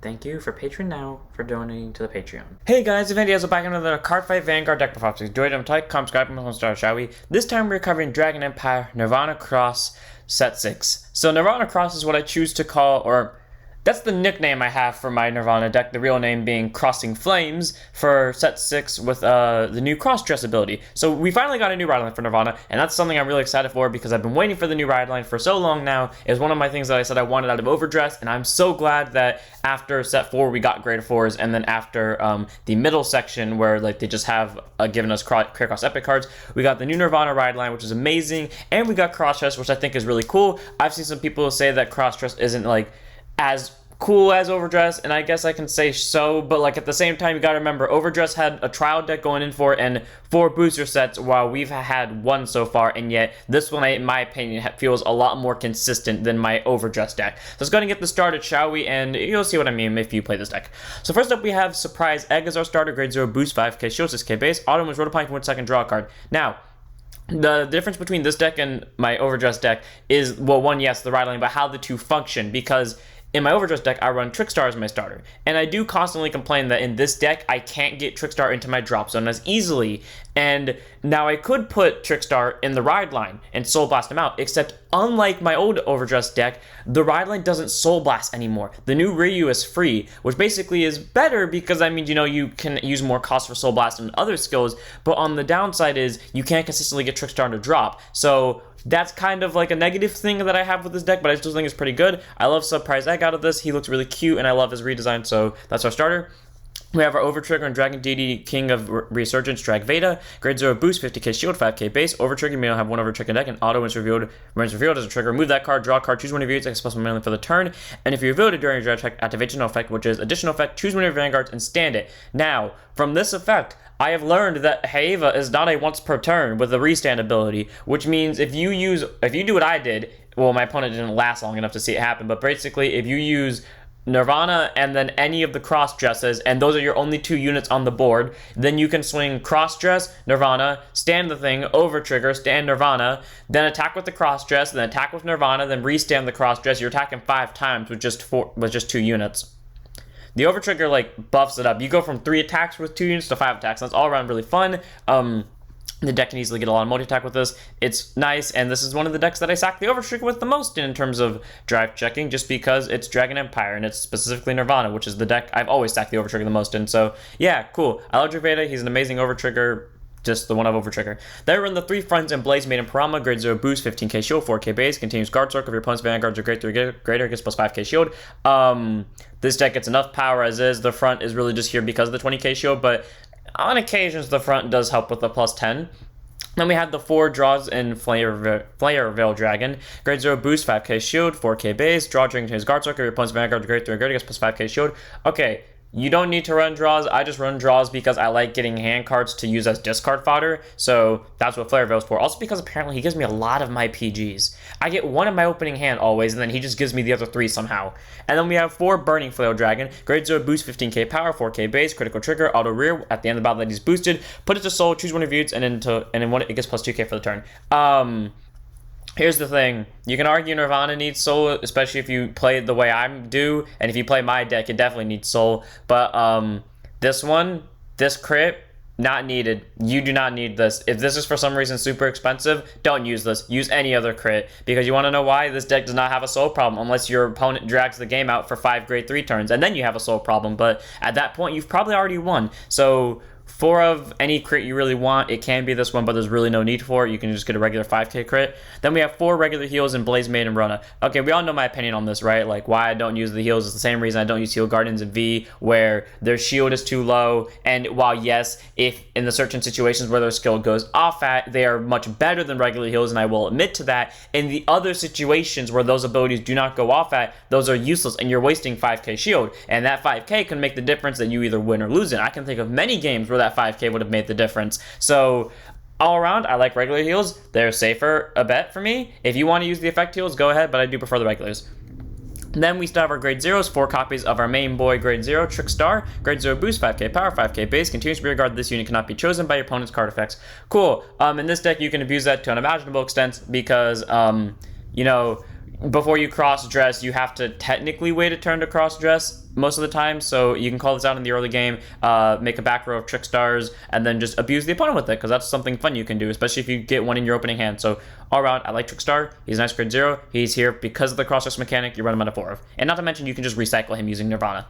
Thank you for Patreon now for donating to the Patreon. Hey guys, Evandiaz, back into the Card Fight Vanguard deck performance. Enjoyed them tight, come subscribe, and start, shall we? This time we're covering Dragon Empire, Nirvana Cross, Set 6. So Nirvana Cross is what I choose to call, or that's the nickname I have for my Nirvana deck, the real name being Crossing Flames for Set 6 with the new cross-dress ability. So we finally got a new ride line for Nirvana, and that's something I'm really excited for because I've been waiting for the new ride line for so long now. It's one of my things that I said I wanted out of Overdress, and I'm so glad that after Set 4 we got Grade 4s, and then after the middle section where like they just have given us Clear Cross Epic cards, we got the new Nirvana ride line, which is amazing, and we got cross-dress, which I think is really cool. I've seen some people say that cross-dress isn't like as cool as Overdress, and I guess I can say so, but like at the same time you gotta remember Overdress had a trial deck going in for it and 4 booster sets while we've had 1 so far, and yet this one in my opinion feels a lot more consistent than my Overdress deck. So let's go ahead and get this started, shall we, and you'll see what I mean if you play this deck. So first up we have Surprise Egg as our starter, grade 0 boost 5k, shield 6k base, auto wins Rotopine for 1 second, draw a card. Now the difference between this deck and my Overdress deck is, well, one, yes, the ride line, but how the two function, because in my Overdress deck, I run Trickstar as my starter, and I do constantly complain that in this deck, I can't get Trickstar into my drop zone as easily, and now I could put Trickstar in the ride line and Soul Blast him out, except unlike my old Overdress deck, the ride line doesn't Soul Blast anymore. The new Reiyu is free, which basically is better because, I mean, you know, you can use more cost for Soul Blast and other skills, but on the downside is you can't consistently get Trickstar to drop, so that's kind of like a negative thing that I have with this deck, but I still think it's pretty good. I love Surprise Egg out of this. He looks really cute, and I love his redesign, so that's our starter. We have our Overtrigger and Dragon Deity, King of Resurgence, Dragveda. Grade 0 boost, 50k shield, 5k base. Overtrigger, you may have 1 Overtrigger deck, and auto when it's revealed as a trigger. Remove that card, draw a card, choose one of your units, plus 1 mana for the turn. And if you revealed it during your draw check, activate no effect, which is additional effect, choose one of your vanguards and stand it. Now, from this effect, I have learned that Heiva is not a once per turn with the restand ability, which means if you do what I did, well, my opponent didn't last long enough to see it happen, but basically if you use Nirvana and then any of the cross dresses, and those are your only 2 units on the board, then you can swing cross dress, Nirvana, stand the thing, over trigger, stand Nirvana, then attack with the cross dress, then attack with Nirvana, then restand the cross dress. You're attacking 5 times with just 2 units. The Overtrigger like buffs it up. You go from 3 attacks with 2 units to 5 attacks. That's all around really fun. The deck can easily get a lot of multi-attack with this. It's nice, and this is one of the decks that I sack the Overtrigger with the most in terms of drive checking, just because it's Dragon Empire, and it's specifically Nirvana, which is the deck I've always sacked the Overtrigger the most in. So yeah, cool. I love Dragveda. He's an amazing Overtrigger. Just the one of Overtrigger. Then we run the 3 fronts and Blaze Maiden Parama, grade 0 boost, 15k shield, 4k base, continues guard circle. If your opponent's vanguards are grade 3 greater, gets plus 5k shield. This deck gets enough power as is. The front is really just here because of the 20k shield, but on occasions the front does help with the plus 10. Then we had the 4 draws in Flail Veil Dragon. Grade 0 boost, 5k shield, 4k base, draw during his guard circle. If your opponent's vanguard are grade 3 greater, gets plus 5k shield. Okay. You don't need to run draws. I just run draws because I like getting hand cards to use as discard fodder. So that's what Flail Veil's for. Also because apparently he gives me a lot of my PGs. I get 1 in my opening hand always, and then he just gives me the other 3 somehow. And then we have 4 Burning Flail Dragon. Grade 0 boost, 15k power, 4k base, critical trigger, auto rear. At the end of the battle that he's boosted, put it to soul, choose one of your units, and then it gets plus 2k for the turn. Here's the thing, you can argue Nirvana needs soul, especially if you play it the way I do, and if you play my deck, it definitely needs soul, but this crit, not needed. You do not need this. If this is for some reason super expensive, don't use this. Use any other crit, because you want to know why? This deck does not have a soul problem unless your opponent drags the game out for 5 grade 3 turns, and then you have a soul problem, but at that point, you've probably already won, so 4 of any crit you really want, it can be this one, but there's really no need for it. You can just get a regular 5k crit. Then we have 4 regular heals in Blaze Maiden and Rona. Okay, we all know my opinion on this, right? Like, why I don't use the heals is the same reason I don't use Heal Guardians in V, where their shield is too low, and while yes, if in the certain situations where their skill goes off at, they are much better than regular heals, and I will admit to that, in the other situations where those abilities do not go off at, those are useless, and you're wasting 5k shield, and that 5k can make the difference that you either win or lose in. I can think of many games where that 5k would have made the difference. So all around, I like regular heals. They're safer a bet for me. If you want to use the effect heals, go ahead, but I do prefer the regulars. Then we still have our grade 0s, 4 copies of our main boy grade 0, Trickstar. Grade 0 boost, 5k power, 5k base, continuous rear guard. This unit cannot be chosen by your opponent's card effects. Cool. In this deck, you can abuse that to unimaginable extent because, you know, before you cross dress, you have to technically wait a turn to cross dress. most of the time, so you can call this out in the early game, make a back row of Trickstars, and then just abuse the opponent with it, because that's something fun you can do, especially if you get one in your opening hand. So all around, I like Trickstar. He's a nice grade 0. He's here because of the cross-dress mechanic. You run him out of 4 of. And not to mention, you can just recycle him using Nirvana.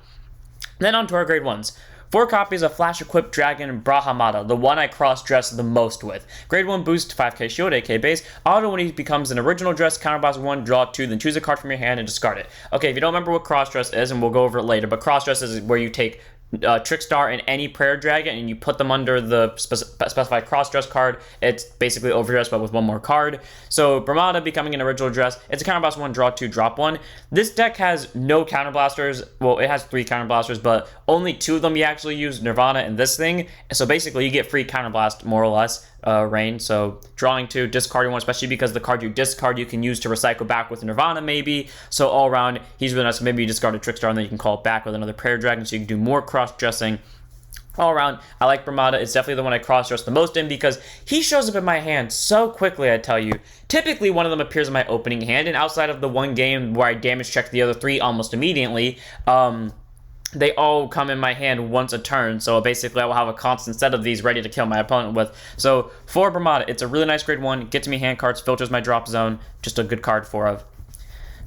Then on to our grade 1s. 4 copies of Flash-equipped Dragon Bramahda, the one I cross-dress the most with. Grade 1 boost, 5k shield, 8k base. Auto when he becomes an original dress, counterblast 1, draw 2, then choose a card from your hand and discard it. Okay, if you don't remember what cross-dress is, and we'll go over it later, but cross-dress is where you take Trickstar and any prayer dragon and you put them under the specified cross-dress card. It's basically overdress but with one more card. So Bramahda becoming an original dress, it's a counterblast 1, draw 2, drop 1. This deck has no counterblasters. Well, it has 3 counterblasters, but only 2 of them you actually use, Nirvana and this thing. So basically you get free counterblast more or less. Rain, so drawing 2, discarding 1, especially because the card you discard you can use to recycle back with Nirvana maybe. So all around, he's really nice. Maybe you discard a Trickstar and then you can call it back with another prayer dragon, so you can do more cross-dressing. All around, I like Bramahda. It's definitely the one I cross-dress the most in because he shows up in my hand so quickly, I tell you. Typically, one of them appears in my opening hand, and outside of the one game where I damage check the other 3 almost immediately, they all come in my hand once a turn, so basically I will have a constant set of these ready to kill my opponent with. So for Bramahda, it's a really nice grade 1, gets me hand cards, filters my drop zone, just a good card 4 of.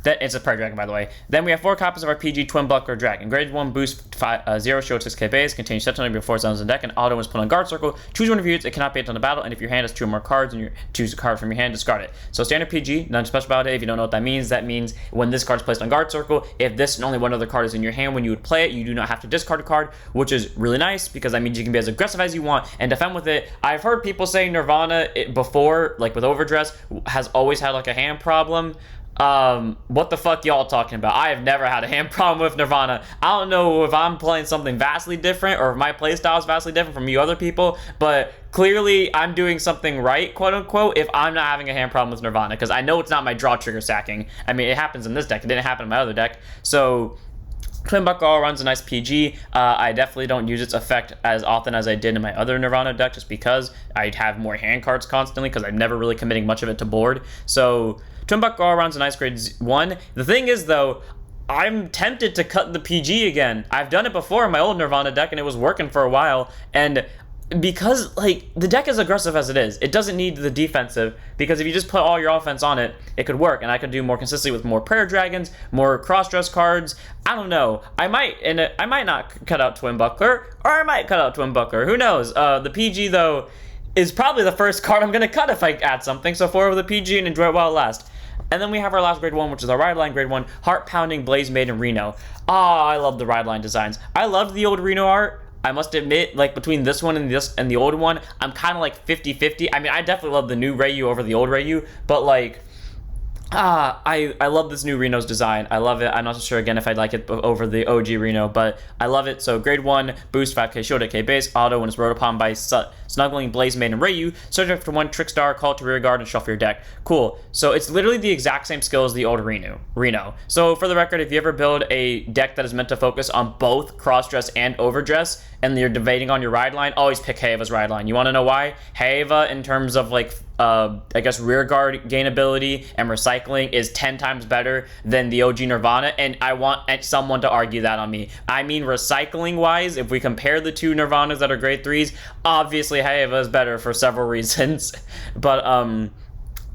That it's a prayer dragon, by the way. Then we have 4 copies of our PG Twin Buckler Dragon. Grade 1 boost 0 shield 6k base, contains set on before zones in deck, and auto is put on guard circle. Choose one of your units, it cannot be hit on the battle, and if your hand has 2 or more cards and you choose a card from your hand, discard it. So standard PG, nothing special about it. If you don't know what that means when this card is placed on guard circle, if this and only one other card is in your hand when you would play it, you do not have to discard a card, which is really nice because that means you can be as aggressive as you want and defend with it. I've heard people say Nirvana before, like with overdress, has always had like a hand problem. What the fuck y'all talking about? I have never had a hand problem with Nirvana. I don't know if I'm playing something vastly different or if my playstyle is vastly different from you other people, but clearly I'm doing something right, quote unquote, if I'm not having a hand problem with Nirvana, because I know it's not my draw trigger sacking. I mean, it happens in this deck. It didn't happen in my other deck. So Twin Buckler all runs a nice PG. I definitely don't use its effect as often as I did in my other Nirvana deck just because I'd have more hand cards constantly because I'm never really committing much of it to board. So Twin Buckler all runs a nice grade 1. The thing is, though, I'm tempted to cut the PG again. I've done it before in my old Nirvana deck, and it was working for a while, and because, like, the deck is aggressive as it is, it doesn't need the defensive, because if you just put all your offense on it, it could work, and I could do more consistently with more prayer dragons, more cross-dress cards. I don't know. I might not cut out Twin Buckler, or I might cut out Twin Buckler. Who knows? The PG, though, is probably the first card I'm going to cut if I add something, so 4 over the PG and enjoy it while it lasts. And then we have our last grade 1, which is our ride line grade 1, Heart Pounding Blaze Maiden Rino. I love the ride line designs. I loved the old Rino art. I must admit, like, between this one and the old one, I'm kind of like 50-50. I mean, I definitely love the new Reiyu over the old Reiyu, but like, I love this new Rino's design. I love it. I'm not so sure again if I'd like it over the OG Rino, but I love it. So grade 1, boost 5k shield, 8k base, auto when it's rode upon by Snuggling, Blaze Maiden, Reiyu, search after 1 Trickstar, call it to rear guard, and shuffle your deck. Cool. So it's literally the exact same skill as the old Rino. So for the record, if you ever build a deck that is meant to focus on both cross-dress and overdress, and you're debating on your ride line, always pick Heiva's ride line. You want to know why? Heiva, in terms of like, I guess rear guard gain ability and recycling, is 10 times better than the OG Nirvana, and I want someone to argue that on me. I mean, recycling wise, if we compare the 2 Nirvanas that are grade 3s, obviously Heiva is better for several reasons, but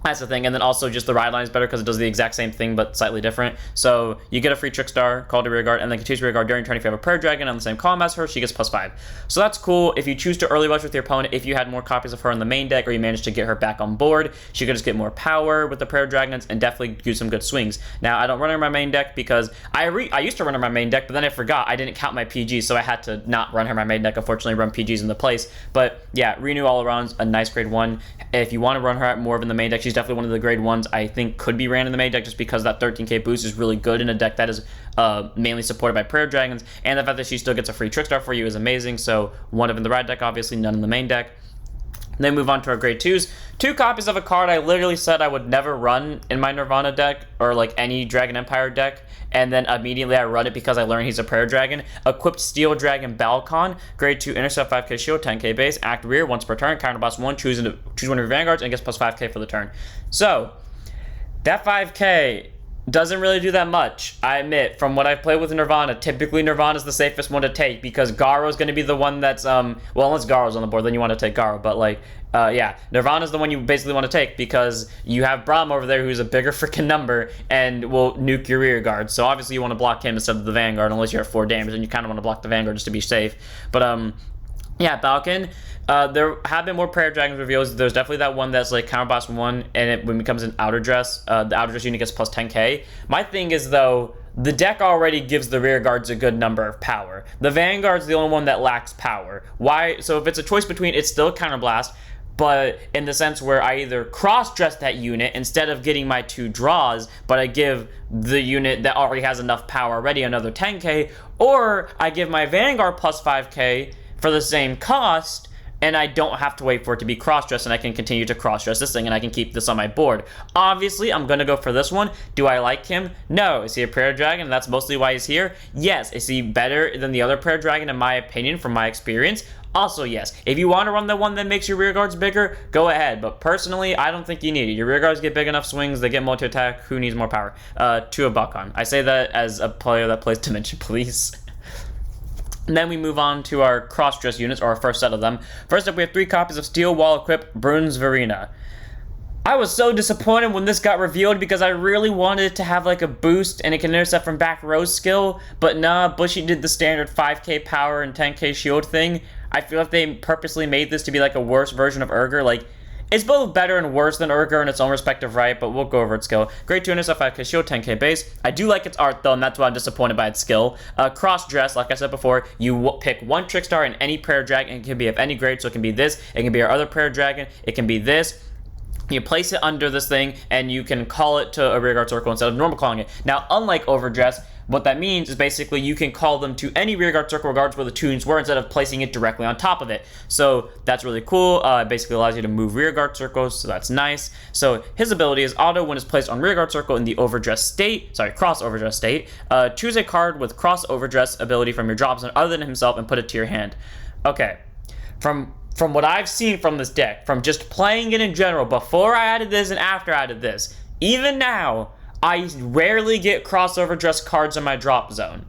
that's the thing. And then also just the ride line is better because it does the exact same thing but slightly different. So you get a free Trickstar, call to rear guard, and then continues rear guard during turn. If you have a prayer dragon on the same column as her, she gets +5. So that's cool. If you choose to early rush with your opponent, if you had more copies of her in the main deck or you managed to get her back on board, she could just get more power with the prayer dragons and definitely do some good swings. Now, I don't run her in my main deck because I used to run her in my main deck, but then I forgot. I didn't count my PGs, so I had to not run her in my main deck. Unfortunately, run PGs in the place. But yeah, Renew all around a nice grade 1. If you want to run her more of in the main deck, she's definitely one of the grade 1s I think could be ran in the main deck just because that 13k boost is really good in a deck that is mainly supported by prayer dragons, and the fact that she still gets a free Trickstar for you is amazing. So 1 of in the ride deck, obviously none in the main deck. Then move on to our grade 2s. 2 copies of a card I literally said I would never run in my Nirvana deck or like any Dragon Empire deck, and then immediately I run it because I learned he's a prayer dragon. Equipped Steel Dragon Balcon, grade 2, intercept 5k shield, 10k base, act rear once per turn, counterblast 1, choose one of your vanguards, and gets +5k for the turn. So that 5k doesn't really do that much, I admit. From what I've played with Nirvana, typically Nirvana's the safest one to take because Garou's going to be the one that's, well, unless Garou's on the board, then you want to take Garou, but like, yeah, Nirvana's the one you basically want to take because you have Bram over there who's a bigger freaking number and will nuke your rear guard. So obviously you want to block him instead of the Vanguard unless you're at 4 damage, and you kind of want to block the Vanguard just to be safe. But, yeah, Balcon. There have been more Prayer Dragons reveals. There's definitely that one that's like Counterblast 1, and when it becomes an Outer Dress, the Outer Dress unit gets plus 10k. My thing is, though, the deck already gives the rear guards a good number of power. The Vanguard's the only one that lacks power. Why? So if it's a choice between, it's still Counterblast, but in the sense where I either cross-dress that unit instead of getting my 2 draws, but I give the unit that already has enough power already another 10k, or I give my Vanguard plus 5k for the same cost, and I don't have to wait for it to be cross-dressed, and I can continue to cross-dress this thing, and I can keep this on my board. Obviously, I'm going to go for this one. Do I like him? No. Is he a Prayer Dragon? That's mostly why he's here? Yes. Is he better than the other Prayer Dragon, in my opinion, from my experience? Also, yes. If you want to run the one that makes your rear guards bigger, go ahead. But personally, I don't think you need it. Your rear guards get big enough swings. They get multi-attack. Who needs more power? To a Balcon. I say that as a player that plays Dimension Police. And then we move on to our cross-dress units, or our first set of them. First up, we have 3 copies of Steel Wall Equip Biruz Vairina. I was so disappointed when this got revealed because I really wanted it to have like a boost and it can intercept from back row skill, but nah, Bushy did the standard 5k power and 10k shield thing. I feel like they purposely made this to be like a worse version of Urger. Like, it's both better and worse than Urger in its own respective right, but we'll go over its skill. Great to intercept 5k shield, 10k base. I do like its art though, and that's why I'm disappointed by its skill. Cross-dress, like I said before, you pick one Trickstar in any Prayer Dragon. It can be of any grade, so it can be this, it can be our other Prayer Dragon, it can be this. You place it under this thing, and you can call it to a rearguard circle instead of normal calling it. Now, unlike Overdress, what that means is basically you can call them to any rearguard circle regardless where the tunes were instead of placing it directly on top of it. So that's really cool. It basically allows you to move rearguard circles, so that's nice. So his ability is auto when it's placed on rearguard circle in the overdress state, cross overdress state. Choose a card with cross overdress ability from your drop zone other than himself and put it to your hand. Okay, from what I've seen from this deck, from just playing it in general, before I added this and after I added this, even now, I rarely get crossover dress cards in my drop zone.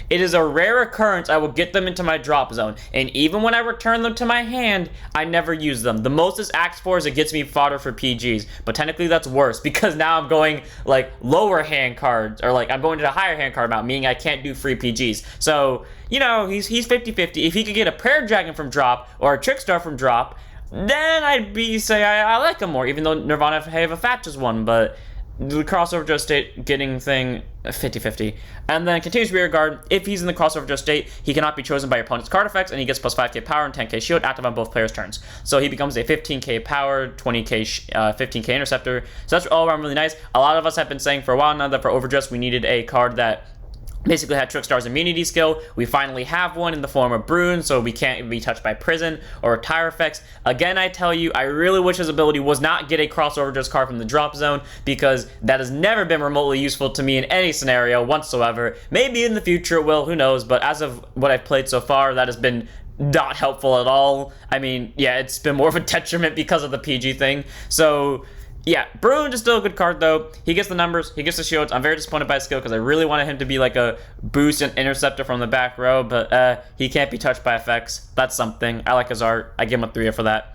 It is a rare occurrence I will get them into my drop zone, and even when I return them to my hand, I never use them. The most this acts for is it gets me fodder for PGs, but technically that's worse, because now I'm going, like, lower hand cards, or, like, I'm going to the higher hand card amount, meaning I can't do free PGs. So, you know, he's 50-50. If he could get a Prayer Dragon from drop, or a Trickstar from drop, then I'd say I like him more, even though Nirvana have a Fatches one, but the crossover just state getting thing 50-50. And then continuous rear guard. If he's in the crossover just state, he cannot be chosen by your opponent's card effects, and he gets plus 5k power and 10k shield active on both players' turns. So he becomes a 15k power, 15k interceptor. So that's all around really nice. A lot of us have been saying for a while now that for overdress we needed a card that basically had Trickstar's immunity skill. We finally have one in the form of Bruin, so we can't be touched by prison or tire effects. Again, I tell you, I really wish his ability was not get a crossover just card from the drop zone, because that has never been remotely useful to me in any scenario whatsoever. Maybe in the future it will, who knows, but as of what I've played so far, that has been not helpful at all. I mean, yeah, it's been more of a detriment because of the PG thing. So yeah, Bruin is still a good card, though. He gets the numbers, he gets the shields. I'm very disappointed by his skill because I really wanted him to be like a boost and interceptor from the back row, but he can't be touched by effects. That's something. I like his art. I give him a 3 for that.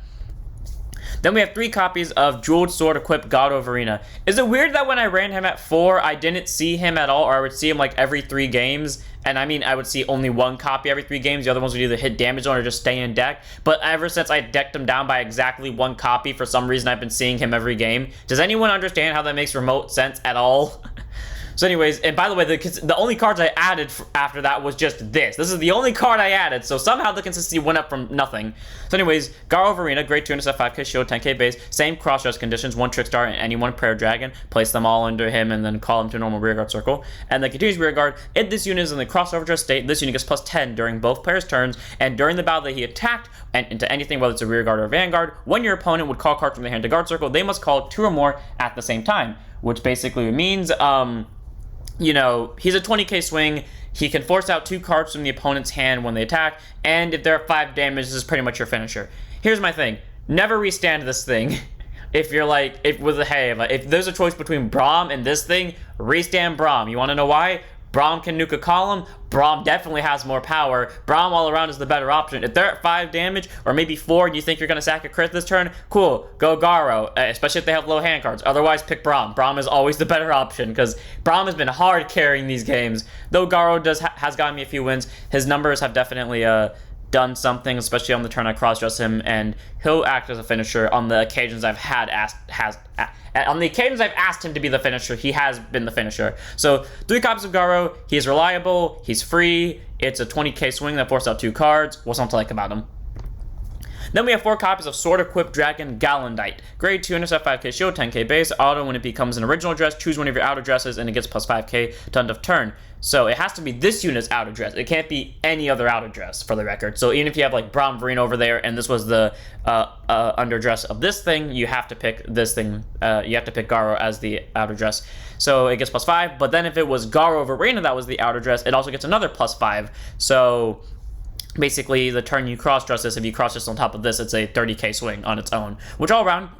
Then we have 3 copies of Jeweled Sword equipped Garou Vairina. Is it weird that when I ran him at 4, I didn't see him at all, or I would see him like every 3 games? And I mean, I would see only 1 copy every 3 games. The other ones would either hit damage zone or just stay in deck. But ever since I decked him down by exactly 1 copy, for some reason I've been seeing him every game. Does anyone understand how that makes remote sense at all? So anyways, and by the way, the only cards I added after that was just this. This is the only card I added, so somehow the consistency went up from nothing. So anyways, Garou Vairina, great to intercept 5k shield, 10k base, same cross-dress conditions, 1 Trickstar and any 1 Prayer Dragon. Place them all under him and then call him to a normal rearguard circle. And then continues rearguard. If this unit is in the crossover dress state, this unit gets plus 10 during both players' turns, and during the battle that he attacked, and into anything, whether it's a rearguard or a vanguard, when your opponent would call cards from their hand to guard circle, they must call 2 or more at the same time, which basically means, you know, he's a 20k swing. He can force out 2 cards from the opponent's hand when they attack, and if they're 5 damage, this is pretty much your finisher. Here's my thing. Never restand this thing. if you're like, if there's a choice between Bram and this thing, restand Bram. You want to know why? Bram can nuke a column. Bram definitely has more power. Bram all around is the better option. If they're at 5 damage, or maybe 4, and you think you're going to sack a crit this turn, cool, go Garou, especially if they have low hand cards. Otherwise, pick Bram. Bram is always the better option, because Bram has been hard carrying these games. Though Garou has gotten me a few wins, his numbers have definitely done something, especially on the turn I cross-dress him, and he'll act as a finisher on the occasions I've asked him to be the finisher. He has been the finisher. So 3 copies of Garou. He's reliable. He's free. It's a 20k swing that forces out 2 cards. What's not to like about him? Then we have 4 copies of Sword Equipped Dragon Gallandite. Grade 2, intercept 5k shield, 10k base. Auto when it becomes an original dress. Choose one of your outer dresses and it gets plus 5k to end of turn. So it has to be this unit's outer dress. It can't be any other outer dress, for the record. So even if you have like Bram, Vairina over there and this was the underdress of this thing, you have to pick this thing. You have to pick Garou as the outer dress. So it gets plus 5. But then if it was Garou over Vairina that was the outer dress, it also gets another plus 5. So basically, the turn you cross-dress this, if you cross-dress on top of this, it's a 30k swing on its own. Which all around,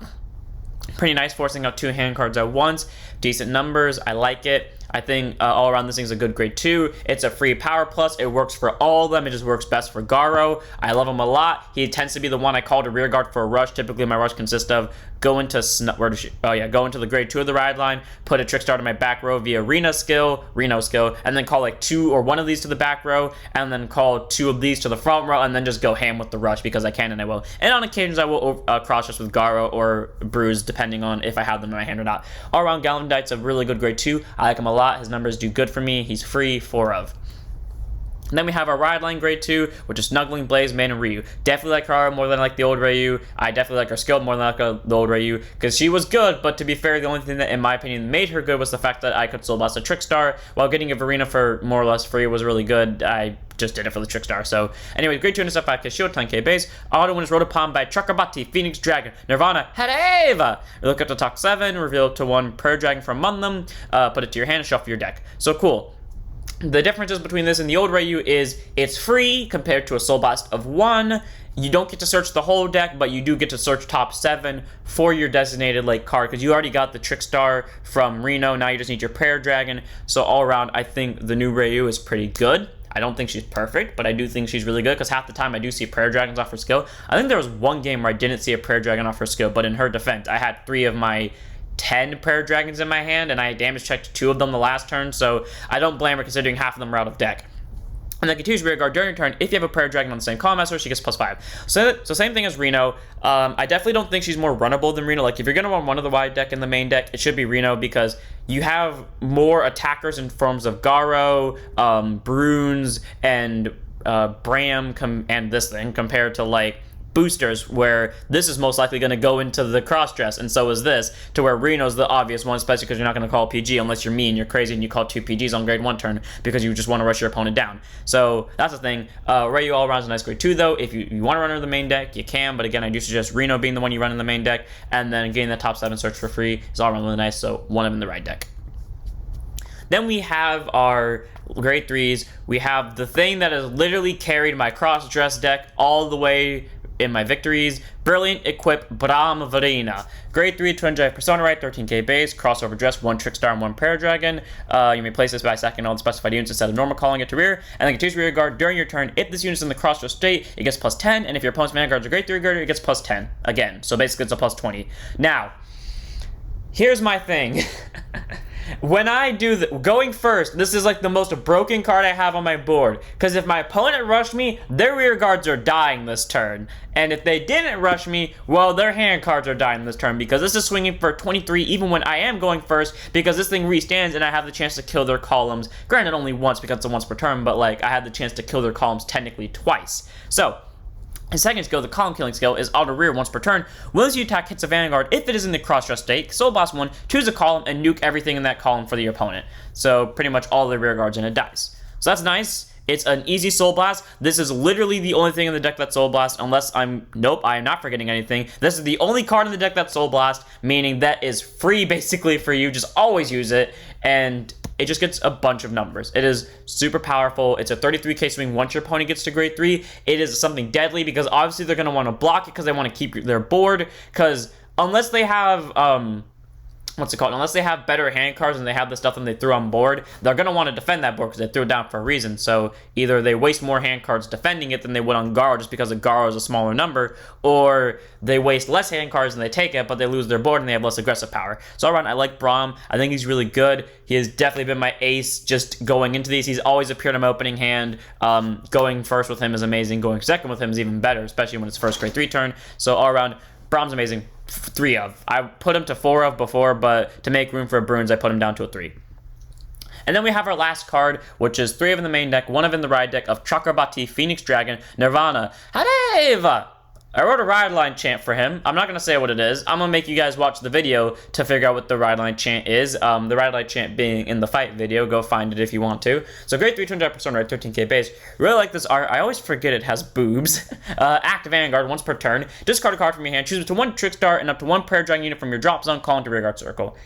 pretty nice, forcing out 2 hand cards at once. Decent numbers, I like it. I think all around this thing's a good grade 2. It's a free power plus. It works for all of them. It just works best for Garou. I love him a lot. He tends to be the one I call to rear guard for a rush. Typically, my rush consists of go into the grade 2 of the ride line, put a Trickstar to my back row via Rino skill, and then call like 2 or 1 of these to the back row, and then call 2 of these to the front row, and then just go ham with the rush because I can and I will. And on occasions, I will cross-dress with Garou or Biruz, depending on if I have them in my hand or not. All around, Gallandite's a really good grade 2. I like him a lot. His numbers do good for me. He's free, 4 of. And then we have our ride line grade 2, which is Snuggling, Blaze, Maiden, and Reiyu. Definitely like her more than I like the old Reiyu. I definitely like her skill more than I like the old Reiyu, because she was good, but to be fair, the only thing that, in my opinion, made her good was the fact that I could soul blast a Trickstar, while getting a Vairina for more or less free was really good. I just did it for the Trickstar. So, anyway, grade 2 intercept 5k shield, 10k base. Auto when it's rolled upon by Chakrabarthi, Phoenix Dragon, Nirvana, Hedeva. Look up to top 7, reveal to 1 Prayer Dragon from among them, put it to your hand, and shuffle your deck. So, cool. The differences between this and the old Reiyu is it's free compared to a Soul Blast of 1. You don't get to search the whole deck, but you do get to search top 7 for your designated like card, because you already got the Trickstar from Rino. Now you just need your Prayer Dragon. So all around, I think the new Reiyu is pretty good. I don't think she's perfect, but I do think she's really good, because half the time I do see Prayer Dragons off her skill. I think there was one game where I didn't see a Prayer Dragon off her skill, but in her defense, I had 3 of my 10 Prayer Dragons in my hand, and I damage checked 2 of them the last turn, so I don't blame her considering half of them are out of deck. And then continues rear guard during your turn. If you have a Prayer Dragon on the same column as her, she gets plus 5. So same thing as Rino. I definitely don't think she's more runnable than Rino. Like, if you're going to run one of the wide deck in the main deck, it should be Rino, because you have more attackers in forms of Garou, Bruns, and Bram, and this thing, compared to, like, boosters, where this is most likely going to go into the cross-dress, and so is this, to where Reno's the obvious one, especially because you're not going to call PG unless you're me and you're crazy and you call 2 PGs on grade 1 turn because you just want to rush your opponent down. So that's the thing. Reiyu all around is a nice grade 2 though. If you want to run her in the main deck, you can, but again, I do suggest Rino being the one you run in the main deck, and then getting the top 7 search for free is all around really nice, so one of them in the right deck. Then we have our grade 3s. We have the thing that has literally carried my cross-dress deck all the way in my victories. Brilliant Equip Bramahda. Grade 3 Twin Drive Persona Right, 13k base, crossover dress, 1 Trickstar and 1 Prayer Dragon. You may place this by sacking all the specified units instead of normal calling it to rear, and then continues rear guard during your turn. If this unit's in the crossdress state, it gets plus 10, and if your opponent's mana guards are grade 3 guard, it gets plus 10 again. So basically it's a plus 20. Now, here's my thing. When I do going first, this is like the most broken card I have on my board, because if my opponent rushed me, their rear guards are dying this turn, and if they didn't rush me, well, their hand cards are dying this turn, because this is swinging for 23 even when I am going first, because this thing restands and I have the chance to kill their columns. Granted, only once, because it's a once per turn, but like I had the chance to kill their columns technically twice. So his second skill, the column killing skill, is auto rear once per turn. Once you attack hits a vanguard, if it is in the cross-dress state, Soul Blast 1, choose a column and nuke everything in that column for your opponent. So pretty much all the rear guards, and it dies. So that's nice. It's an easy Soul Blast. This is literally the only thing in the deck that's Soul Blast, unless nope, I am not forgetting anything. This is the only card in the deck that's Soul Blast, meaning that is free basically for you. Just always use it, and it just gets a bunch of numbers. It is super powerful. It's a 33k swing once your opponent gets to grade 3. It is something deadly, because obviously they're going to want to block it because they want to keep their board, because unless they have, what's it called? Unless they have better hand cards and they have the stuff that they threw on board, they're going to want to defend that board because they threw it down for a reason. So either they waste more hand cards defending it than they would on Garou just because the Garou is a smaller number, or they waste less hand cards and they take it, but they lose their board and they have less aggressive power. So all around, I like Bram. I think he's really good. He has definitely been my ace just going into these. He's always appeared in my opening hand. Going first with him is amazing. Going second with him is even better, especially when it's first grade 3 turn. So all around, Bram's amazing. 3 of. I put him to 4 of before, but to make room for Biruz, I put him down to a 3. And then we have our last card, which is 3 of in the main deck, 1 of in the ride deck of Chakrabarthi, Phoenix Dragon, Nirvana, Hadeva. I wrote a ride line chant for him. I'm not going to say what it is. I'm going to make you guys watch the video to figure out what the ride line chant is. The ride line chant being in the fight video. Go find it if you want to. So great 300 persona, right? 13k base. Really like this art. I always forget it has boobs. Active Vanguard once per turn. Discard a card from your hand. Choose up to 1 Trickstar and up to 1 Prayer Dragon unit from your drop zone. Call into rearguard circle.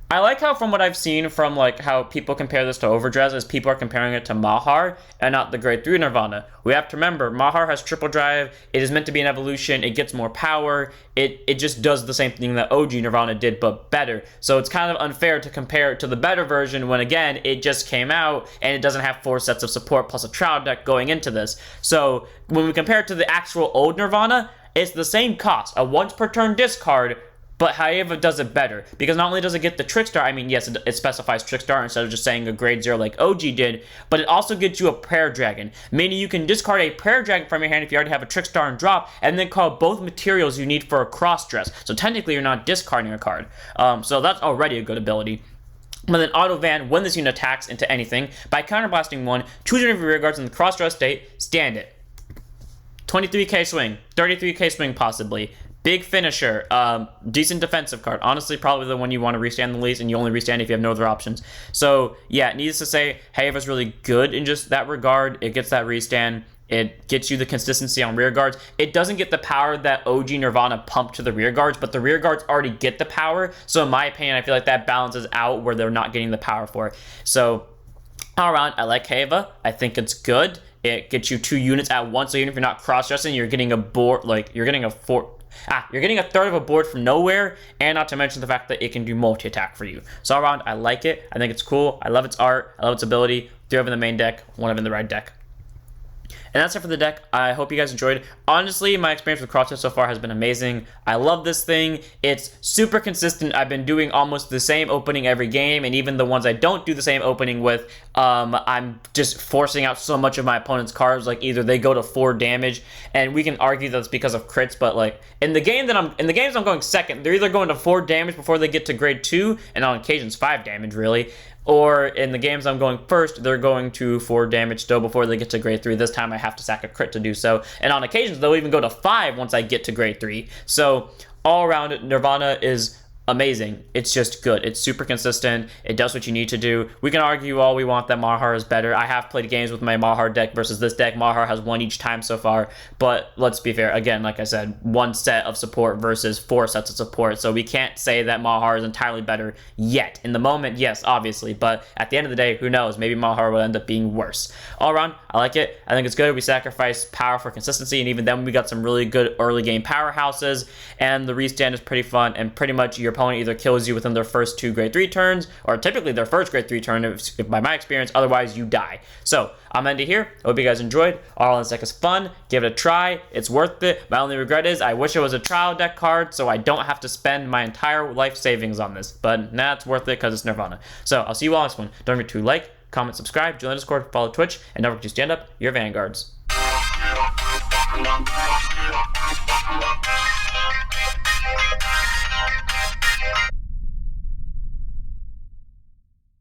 I like how, from what I've seen from like how people compare this to Overdress, is people are comparing it to Mahar and not the grade 3 Nirvana. We have to remember, Mahar has triple drive. It is meant to be an evolution. It gets more power. It just does the same thing that OG Nirvana did, but better. So it's kind of unfair to compare it to the better version when, again, it just came out and it doesn't have 4 sets of support plus a trial deck going into this. So when we compare it to the actual old Nirvana, it's the same cost, a once per turn discard, but however does it better, because not only does it get the Trickstar, I mean, yes, it specifies Trickstar instead of just saying a grade 0 like OG did, but it also gets you a Prayer Dragon, meaning you can discard a Prayer Dragon from your hand if you already have a Trickstar and drop, and then call both materials you need for a cross-dress. So technically, you're not discarding a card. So that's already a good ability. But then Auto Van, when this unit attacks into anything, by counterblasting 1, choose your rear guards in the cross-dress state, stand it. 23k swing, 33k swing possibly. Big finisher, decent defensive card. Honestly, probably the one you want to restand the least, and you only restand if you have no other options. So, yeah, needless to say, Haeva's really good in just that regard. It gets that restand. It gets you the consistency on rear guards. It doesn't get the power that OG Nirvana pumped to the rear guards, but the rear guards already get the power. So, in my opinion, I feel like that balances out where they're not getting the power for it. So, all around, I like Haeva. I think it's good. It gets you 2 units at once, so even if you're not cross-dressing, you're getting a board, like, you're getting a you're getting a third of a board from nowhere, and not to mention the fact that it can do multi-attack for you. So all around, I like it. I think it's cool. I love its art. I love its ability. 3 of in the main deck, 1 of in the ride deck. And that's it for the deck. I hope you guys enjoyed. Honestly, my experience with Crossfit so far has been amazing. I love this thing. It's super consistent. I've been doing almost the same opening every game, and even the ones I don't do the same opening with, I'm just forcing out so much of my opponent's cards. Like, either they go to 4 damage, and we can argue that's because of crits, but like in the games I'm going second, they're either going to 4 damage before they get to grade 2, and on occasions 5 damage really. Or in the games I'm going first, they're going to 4 damage still before they get to grade 3. This time I have to sack a crit to do so. And on occasions, they'll even go to 5 once I get to grade 3. So all around, Nirvana is amazing. It's just good. It's super consistent. It does what you need to do. We can argue all we want that Mahar is better. I have played games with my Mahar deck versus this deck. Mahar has won each time so far, but let's be fair. Again, like I said, 1 set of support versus 4 sets of support, so we can't say that Mahar is entirely better yet. In the moment, yes, obviously, but at the end of the day, who knows? Maybe Mahar will end up being worse. All around, I like it. I think it's good. We sacrifice power for consistency, and even then we got some really good early game powerhouses, and the restand is pretty fun, and pretty much your opponent either kills you within their first 2 grade 3 turns, or typically their first grade 3 turn, if by my experience, otherwise you die. So, I'm ending here. I hope you guys enjoyed. All in deck is fun. Give it a try. It's worth it. My only regret is I wish it was a trial deck card, so I don't have to spend my entire life savings on this. But nah, it's worth it because it's Nirvana. So, I'll see you all next one. Don't forget to like, comment, subscribe, join the Discord, follow Twitch, and don't forget to stand up your vanguards.